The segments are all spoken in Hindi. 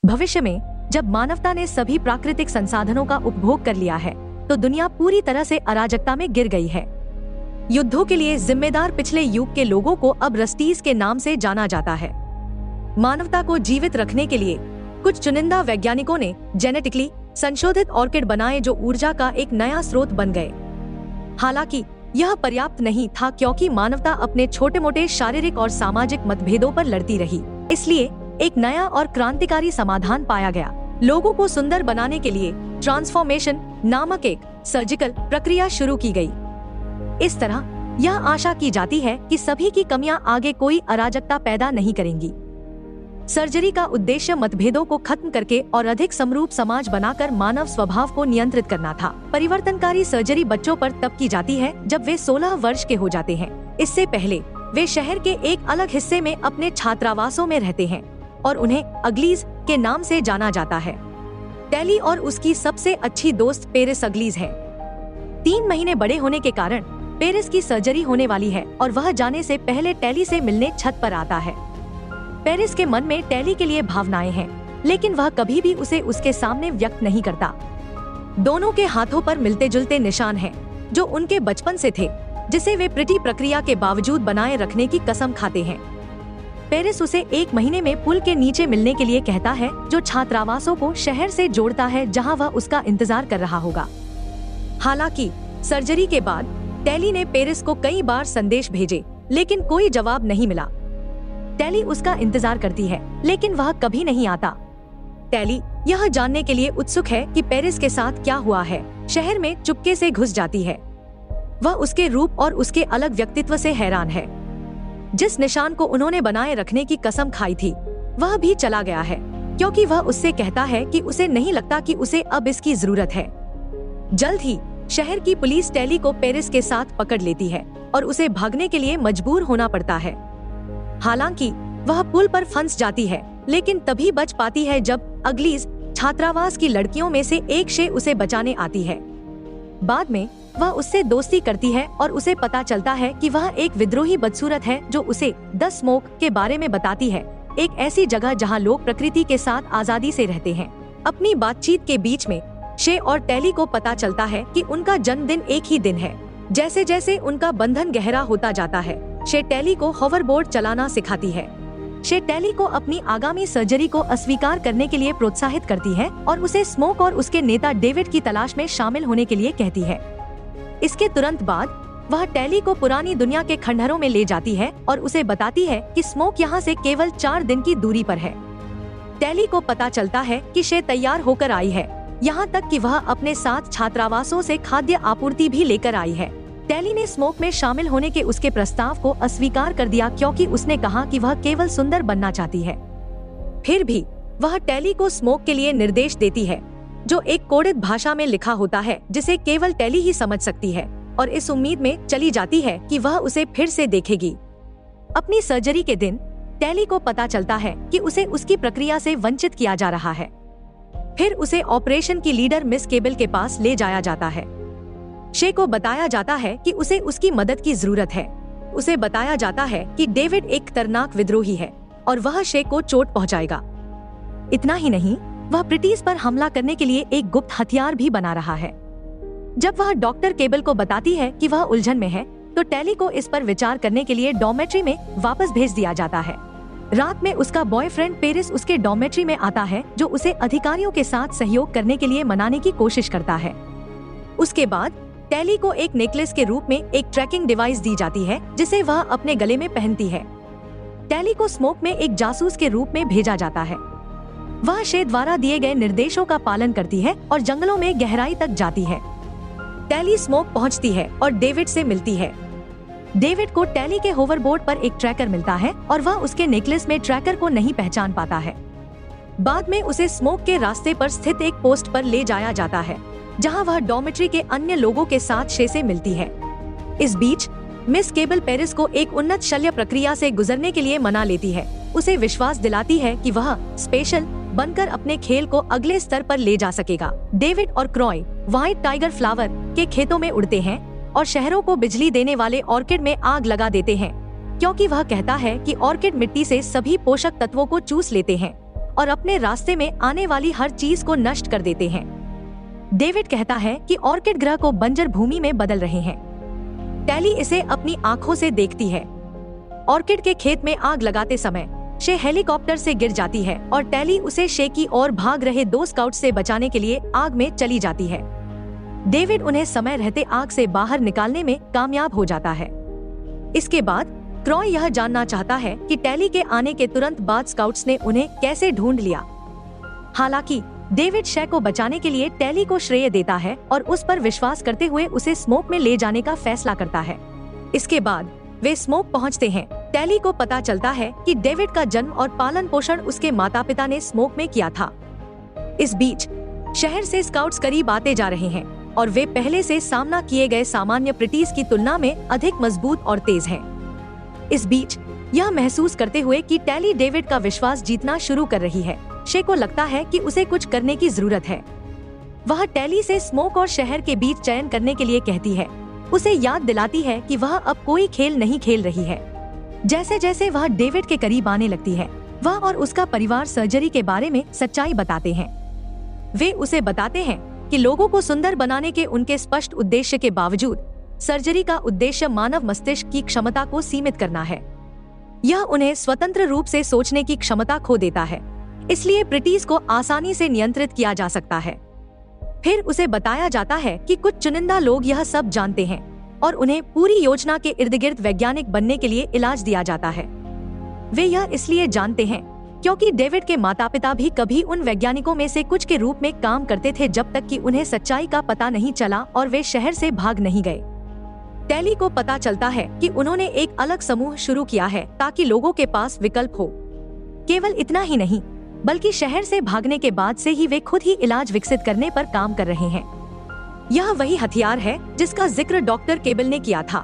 भविष्य में जब मानवता ने सभी प्राकृतिक संसाधनों का उपभोग कर लिया है तो दुनिया पूरी तरह से अराजकता में गिर गई है। युद्धों के लिए जिम्मेदार पिछले युग के लोगों को अब रस्टीज के नाम से जाना जाता है। मानवता को जीवित रखने के लिए कुछ चुनिंदा वैज्ञानिकों ने जेनेटिकली संशोधित ऑर्किड बनाए जो ऊर्जा का एक नया स्रोत बन गए। हालांकि यह पर्याप्त नहीं था क्योंकि मानवता अपने छोटे मोटे शारीरिक और सामाजिक मतभेदों पर लड़ती रही। इसलिए एक नया और क्रांतिकारी समाधान पाया गया। लोगों को सुंदर बनाने के लिए ट्रांसफॉर्मेशन नामक एक सर्जिकल प्रक्रिया शुरू की गई। इस तरह यह आशा की जाती है कि सभी की कमियां आगे कोई अराजकता पैदा नहीं करेंगी। सर्जरी का उद्देश्य मतभेदों को खत्म करके और अधिक समरूप समाज बनाकर मानव स्वभाव को नियंत्रित करना था। परिवर्तनकारी सर्जरी बच्चों पर तब की जाती है जब वे 16 वर्ष के हो जाते हैं। इससे पहले वे शहर के एक अलग हिस्से में अपने छात्रावासों में रहते हैं और उन्हें अग्लीज के नाम से जाना जाता है। टेली और उसकी सबसे अच्छी दोस्त पेरिस अग्लीज है। 3 महीने बड़े होने के कारण पेरिस की सर्जरी होने वाली है और वह जाने से पहले टेली से मिलने छत पर आता है। पेरिस के मन में टेली के लिए भावनाएं हैं, लेकिन वह कभी भी उसे उसके सामने व्यक्त नहीं करता। दोनों के हाथों पर मिलते जुलते निशान हैं, जो उनके बचपन से थे, जिसे वे प्रिटी प्रक्रिया के बावजूद बनाए रखने की कसम खाते हैं। पेरिस उसे 1 महीने में पुल के नीचे मिलने के लिए कहता है, जो छात्रावासों को शहर से जोड़ता है जहां वह उसका इंतजार कर रहा होगा। हालांकि सर्जरी के बाद टेली ने पेरिस को कई बार संदेश भेजे, लेकिन कोई जवाब नहीं मिला। टेली उसका इंतजार करती है, लेकिन वह कभी नहीं आता। टेली यह जानने के लिए उत्सुक है कि पेरिस के साथ क्या हुआ है। शहर में चुपके से घुस जाती है। वह उसके रूप और उसके अलग व्यक्तित्व से हैरान है। जिस निशान को उन्होंने बनाए रखने की कसम खाई थी, वह भी चला गया है, क्योंकि वह उससे कहता है कि उसे नहीं लगता कि उसे अब इसकी जरूरत है। जल्द ही शहर की पुलिस टेली को पेरिस के साथ पकड़ लेती है और उसे भागने के लिए मजबूर होना पड़ता है। हालांकि वह पुल पर फंस जाती है, लेकिन तभी बच पाती है जब अग्लीज छात्रावास की लड़कियों में से एक शे उसे बचाने आती है। बाद में वह उससे दोस्ती करती है और उसे पता चलता है कि वह एक विद्रोही बदसूरत है जो उसे द स्मोक के बारे में बताती है, एक ऐसी जगह जहां लोग प्रकृति के साथ आजादी से रहते हैं। अपनी बातचीत के बीच में शे और टेली को पता चलता है कि उनका जन्मदिन एक ही दिन है। जैसे जैसे उनका बंधन गहरा होता जाता है, शे टेली को होवरबोर्ड चलाना सिखाती है। शे टेली को अपनी आगामी सर्जरी को अस्वीकार करने के लिए प्रोत्साहित करती है और उसे स्मोक और उसके नेता डेविड की तलाश में शामिल होने के लिए कहती है। इसके तुरंत बाद वह टेली को पुरानी दुनिया के खंडहरों में ले जाती है और उसे बताती है कि स्मोक यहाँ से केवल 4 दिन की दूरी पर है। टेली को पता चलता है कि शे तैयार होकर आई है, यहाँ तक कि वह अपने साथ छात्रावासों से खाद्य आपूर्ति भी लेकर आई है। टेली ने स्मोक में शामिल होने के उसके प्रस्ताव को अस्वीकार कर दिया क्योंकि उसने कहा कि वह केवल सुंदर बनना चाहती है। फिर भी वह टेली को स्मोक के लिए निर्देश देती है, जो एक कोडित भाषा में लिखा होता है जिसे केवल टेली ही समझ सकती है, और इस उम्मीद में चली जाती है कि वह उसे फिर से देखेगी। अपनी सर्जरी के दिन टेली को पता चलता है कि उसे उसकी प्रक्रिया से वंचित किया जा रहा है। फिर उसे ऑपरेशन की लीडर मिस केबल के पास ले जाया जाता है। शे को बताया जाता है कि उसे उसकी मदद की जरूरत है। उसे बताया जाता है कि डेविड एक खतरनाक विद्रोही है और वह शे को चोट पहुंचाएगा। इतना ही नहीं, वह ब्रिटिश पर हमला करने के लिए एक गुप्त हथियार भी बना रहा है। जब वह डॉक्टर केबल को बताती है कि वह उलझन में है, तो टेली को इस पर विचार करने के लिए डॉर्मेट्री में वापस भेज दिया जाता है। रात में उसका बॉयफ्रेंड पेरिस उसके डॉर्मेट्री में आता है, जो उसे अधिकारियों के साथ सहयोग करने के लिए मनाने की कोशिश करता है। उसके बाद टेली को एक नेकलेस के रूप में एक ट्रैकिंग डिवाइस दी जाती है, जिसे वह अपने गले में पहनती है। टेली को स्मोक में एक जासूस के रूप में भेजा जाता है। वह शे द्वारा दिए गए निर्देशों का पालन करती है और जंगलों में गहराई तक जाती है। टेली स्मोक पहुंचती है और डेविड से मिलती है। डेविड को टेली के होवरबोर्ड पर एक ट्रैकर मिलता है और वह उसके नेकलेस में ट्रैकर को नहीं पहचान पाता है। बाद में उसे स्मोक के रास्ते पर स्थित एक पोस्ट पर ले जाया जाता है, जहां वह डॉर्मेट्री के अन्य लोगों के साथ शे से मिलती है। इस बीच मिस केबल पेरिस को एक उन्नत शल्य प्रक्रिया से गुजरने के लिए मना लेती है। उसे विश्वास दिलाती है कि वह स्पेशल बनकर अपने खेल को अगले स्तर पर ले जा सकेगा। डेविड और क्रॉय व्हाइट टाइगर फ्लावर के खेतों में उड़ते हैं और शहरों को बिजली देने वाले ऑर्किड में आग लगा देते हैं, क्योंकि वह कहता है कि ऑर्किड मिट्टी से सभी पोषक तत्वों को चूस लेते हैं और अपने रास्ते में आने वाली हर चीज को नष्ट कर देते हैं। डेविड कहता है कि ऑर्किड ग्रह को बंजर भूमि में बदल रहे हैं। टैली इसे अपनी आंखों से देखती है। ऑर्किड के खेत में आग लगाते समय शे हेलीकॉप्टर से गिर जाती है और टैली उसे शे की ओर भाग रहे 2 स्काउट से बचाने के लिए आग में चली जाती है। डेविड उन्हें समय रहते आग से बाहर निकालने में कामयाब हो जाता है। इसके बाद क्रॉय यह जानना चाहता है कि टैली के आने के तुरंत बाद स्काउट्स ने उन्हें कैसे ढूंढ लिया। हालांकि डेविड शे को बचाने के लिए टैली को श्रेय देता है और उस पर विश्वास करते हुए उसे स्मोक में ले जाने का फैसला करता है। इसके बाद वे स्मोक पहुंचते हैं। टैली को पता चलता है कि डेविड का जन्म और पालन पोषण उसके माता पिता ने स्मोक में किया था। इस बीच शहर से स्काउट्स करीब आते जा रहे हैं और वे पहले से सामना किए गए सामान्य प्रिटीज की तुलना में अधिक मजबूत और तेज हैं। इस बीच यह महसूस करते हुए कि टैली डेविड का विश्वास जीतना शुरू कर रही है, शे को लगता है कि उसे कुछ करने की जरूरत है। वह टैली से स्मोक और शहर के बीच चयन करने के लिए कहती है। उसे याद दिलाती है कि वह अब कोई खेल नहीं खेल रही है। जैसे जैसे वह डेविड के करीब आने लगती है, वह और उसका परिवार सर्जरी के बारे में सच्चाई बताते हैं। वे उसे बताते हैं कि लोगों को सुंदर बनाने के उनके स्पष्ट उद्देश्य के बावजूद सर्जरी का उद्देश्य मानव मस्तिष्क की क्षमता को सीमित करना है। यह उन्हें स्वतंत्र रूप से सोचने की क्षमता खो देता है, इसलिए प्रिटीज को आसानी से नियंत्रित किया जा सकता है। फिर उसे बताया जाता है कि कुछ चुनिंदा लोग यह सब जानते हैं और उन्हें पूरी योजना के इर्द गिर्द वैज्ञानिक बनने के लिए इलाज दिया जाता है। वे यह इसलिए जानते हैं क्योंकि डेविड के माता पिता भी कभी उन वैज्ञानिकों में से कुछ के रूप में काम करते थे जब तक कि उन्हें सच्चाई का पता नहीं चला और वे शहर से भाग नहीं गए। टैली को पता चलता है कि उन्होंने एक अलग समूह शुरू किया है ताकि लोगों के पास विकल्प हो। केवल इतना ही नहीं, बल्कि शहर से भागने के बाद से ही वे खुद ही इलाज विकसित करने पर काम कर रहे हैं। यह वही हथियार है जिसका जिक्र डॉक्टर केबल ने किया था।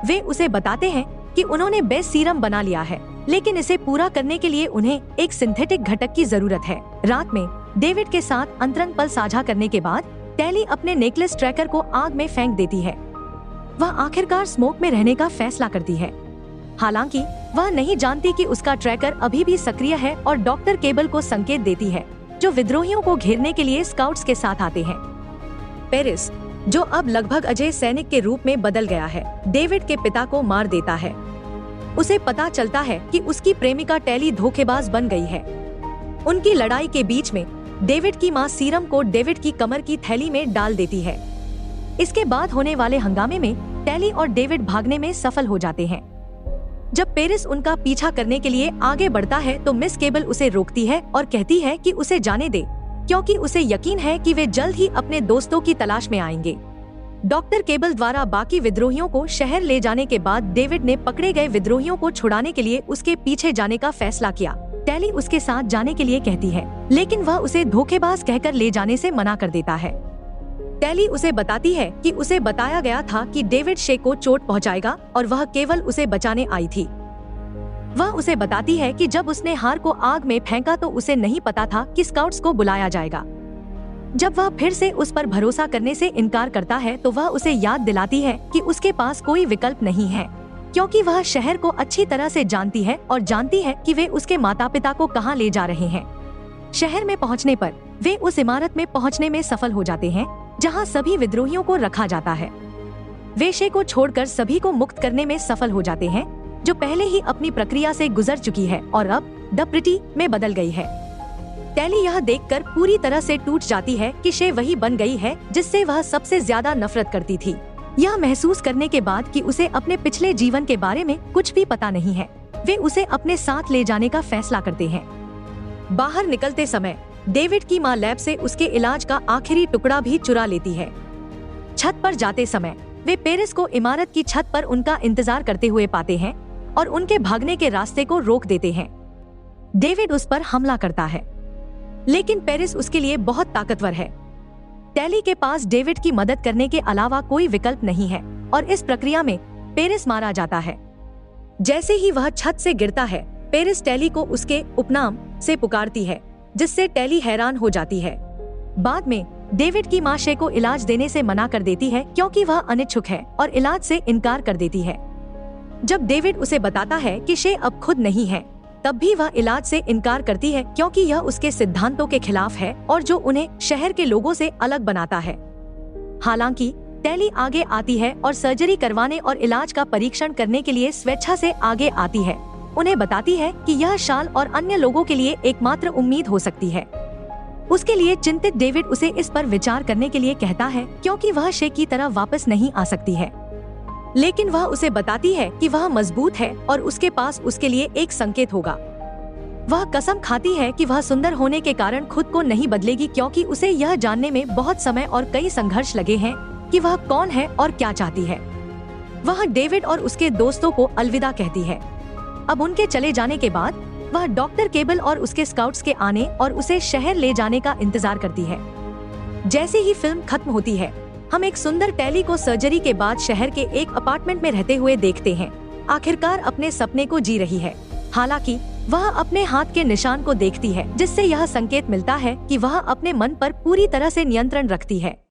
वे उसे बताते हैं कि उन्होंने बेस्ट सीरम बना लिया है, लेकिन इसे पूरा करने के लिए उन्हें एक सिंथेटिक घटक की जरूरत है। रात में डेविड के साथ अंतरंग पल साझा करने के बाद टैली अपने नेकलेस ट्रैकर को आग में फेंक देती है। वह आखिरकार स्मोक में रहने का फैसला करती है। हालांकि वह नहीं जानती कि उसका ट्रैकर अभी भी सक्रिय है और डॉक्टर केबल को संकेत देती है, जो विद्रोहियों को घेरने के लिए स्काउट्स के साथ आते हैं। पेरिस, जो अब लगभग अजय सैनिक के रूप में बदल गया है, डेविड के पिता को मार देता है। उसे पता चलता है कि उसकी प्रेमिका टैली धोखेबाज बन गई है। उनकी लड़ाई के बीच में डेविड की मां सीरम को डेविड की कमर की थैली में डाल देती है। इसके बाद होने वाले हंगामे में टैली और डेविड भागने में सफल हो जाते हैं। जब पेरिस उनका पीछा करने के लिए आगे बढ़ता है तो मिस केबल उसे रोकती है और कहती है कि उसे जाने दे, क्योंकि उसे यकीन है कि वे जल्द ही अपने दोस्तों की तलाश में आएंगे। डॉक्टर केबल द्वारा बाकी विद्रोहियों को शहर ले जाने के बाद डेविड ने पकड़े गए विद्रोहियों को छुड़ाने के लिए उसके पीछे जाने का फैसला किया। टैली उसके साथ जाने के लिए कहती है, लेकिन वह उसे धोखेबाज कहकर ले जाने से मना कर देता है। टैली उसे बताती है कि उसे बताया गया था कि डेविड शे को चोट पहुंचाएगा और वह केवल उसे बचाने आई थी। वह उसे बताती है कि जब उसने हार को आग में फेंका तो उसे नहीं पता था कि स्काउट्स को बुलाया जाएगा। जब वह फिर से उस पर भरोसा करने से इनकार करता है तो वह उसे याद दिलाती है कि उसके पास कोई विकल्प नहीं है, क्योंकि वह शहर को अच्छी तरह से जानती है और जानती है कि वे उसके माता पिता को कहां ले जा रहे हैं। शहर में पहुंचने पर वे उस इमारत में पहुंचने में सफल हो जाते हैं जहां सभी विद्रोहियों को रखा जाता है। वे शे को छोड़कर सभी को मुक्त करने में सफल हो जाते हैं, जो पहले ही अपनी प्रक्रिया से गुजर चुकी है और अब द प्रिटी में बदल गई है। टैली यह देखकर पूरी तरह से टूट जाती है कि शे वही बन गई है जिससे वह सबसे ज्यादा नफरत करती थी। यह महसूस करने के बाद कि उसे अपने पिछले जीवन के बारे में कुछ भी पता नहीं है, वे उसे अपने साथ ले जाने का फैसला करते हैं। बाहर निकलते समय डेविड की मां लैब से उसके इलाज का आखिरी टुकड़ा भी चुरा लेती है। छत पर जाते समय वे पेरिस को इमारत की छत पर उनका इंतजार करते हुए पाते हैं और उनके भागने के रास्ते को रोक देते हैं। डेविड उस पर हमला करता है, लेकिन पेरिस उसके लिए बहुत ताकतवर है। टैली के पास डेविड की मदद करने के अलावा कोई विकल्प नहीं है और इस प्रक्रिया में पेरिस मारा जाता है। जैसे ही वह छत से गिरता है, पेरिस टैली को उसके उपनाम से पुकारती है, जिससे टैली हैरान हो जाती है। बाद में डेविड की मां शे को इलाज देने से मना कर देती है क्योंकि वह अनिच्छुक है और इलाज से इनकार कर देती है। जब डेविड उसे बताता है कि शे अब खुद नहीं है, तब भी वह इलाज से इनकार करती है क्योंकि यह उसके सिद्धांतों के खिलाफ है और जो उन्हें शहर के लोगों से अलग बनाता है। हालांकि टेली आगे आती है और सर्जरी करवाने और इलाज का परीक्षण करने के लिए स्वेच्छा से आगे आती है। उन्हें बताती है कि यह शाल और अन्य लोगों के लिए एकमात्र उम्मीद हो सकती है। उसके लिए चिंतित डेविड उसे इस पर विचार करने के लिए कहता है क्योंकि वह शे की तरह वापस नहीं आ सकती है। लेकिन वह उसे बताती है कि वह मजबूत है और उसके पास उसके लिए एक संकेत होगा। वह कसम खाती है कि वह सुंदर होने के कारण खुद को नहीं बदलेगी क्योंकि उसे यह जानने में बहुत समय और कई संघर्ष लगे हैं कि वह कौन है और क्या चाहती है। वह डेविड और उसके दोस्तों को अलविदा कहती है। अब उनके चले जाने के बाद वह डॉक्टर केबल और उसके स्काउट्स के आने और उसे शहर ले जाने का इंतजार करती है। जैसे ही फिल्म खत्म होती है, हम एक सुंदर टेली को सर्जरी के बाद शहर के एक अपार्टमेंट में रहते हुए देखते हैं। आखिरकार अपने सपने को जी रही है। हालांकि वह अपने हाथ के निशान को देखती है जिससे यह संकेत मिलता है कि वह अपने मन पर पूरी तरह से नियंत्रण रखती है।